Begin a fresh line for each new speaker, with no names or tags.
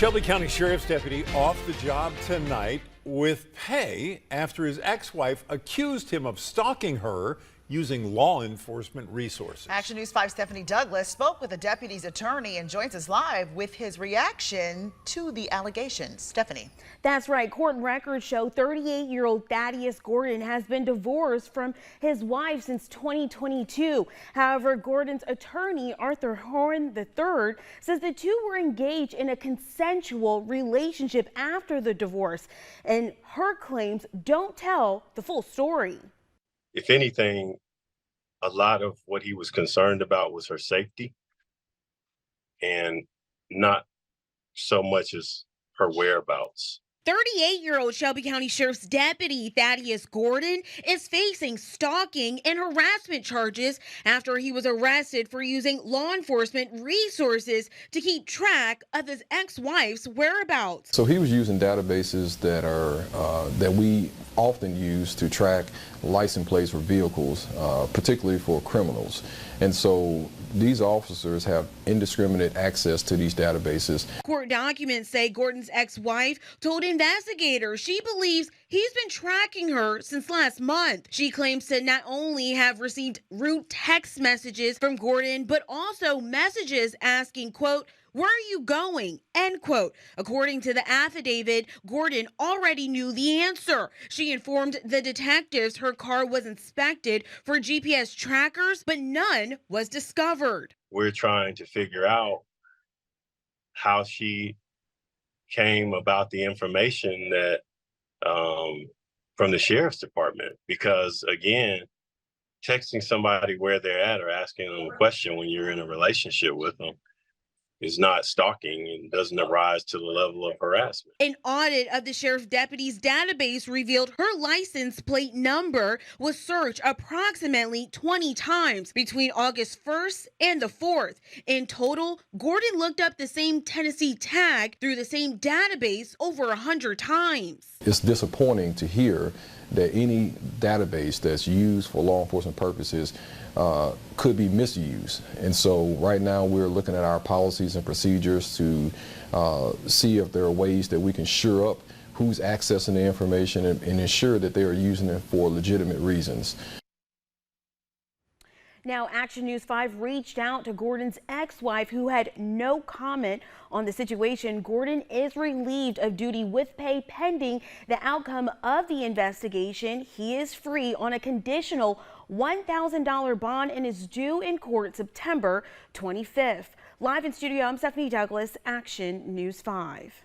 Shelby County Sheriff's deputy off the job tonight with pay after his ex-wife accused him of stalking her using law enforcement resources.
Action News 5's Stephanie Douglas spoke with the deputy's attorney and joins us live with his reaction to the allegations. Stephanie.
That's right. Court records show 38-year-old Thaddeus Gordon has been divorced from his wife since 2022. However, Gordon's attorney, Arthur Horn III, says the two were engaged in a consensual relationship after the divorce, and her claims don't tell the full story.
If anything, a lot of what he was concerned about was her safety and not so much as her whereabouts.
38-year-old Shelby County Sheriff's Deputy Thaddeus Gordon is facing stalking and harassment charges after he was arrested for using law enforcement resources to keep track of his ex-wife's whereabouts.
So he was using databases that are that we often use to track license plates for vehicles, particularly for criminals. And so these officers have indiscriminate access to these databases.
Court documents say Gordon's ex-wife told investigators she believes he's been tracking her since last month. She claims to not only have received root text messages from Gordon, but also messages asking, quote, "Where are you going?" End quote. According to the affidavit, Gordon already knew the answer. She informed the detectives her car was inspected for GPS trackers, but none was discovered.
We're trying to figure out how she came about the information that from the sheriff's department, because again, texting somebody where they're at or asking them a question when you're in a relationship with them is not stalking and doesn't arise to the level of harassment.
An audit of the sheriff's deputy's database revealed her license plate number was searched approximately 20 times between August 1st and the 4th. In total, Gordon looked up the same Tennessee tag through the same database over 100 times.
It's disappointing to hear that any database that's used for law enforcement purposes could be misused. And so right now we're looking at our policies and procedures to see if there are ways that we can shore up who's accessing the information and ensure that they are using it for legitimate reasons.
Now, Action News 5 reached out to Gordon's ex-wife, who had no comment on the situation. Gordon is relieved of duty with pay pending the outcome of the investigation. He is free on a conditional $1,000 bond and is due in court September 25th. Live in studio, I'm Stephanie Douglas, Action News 5.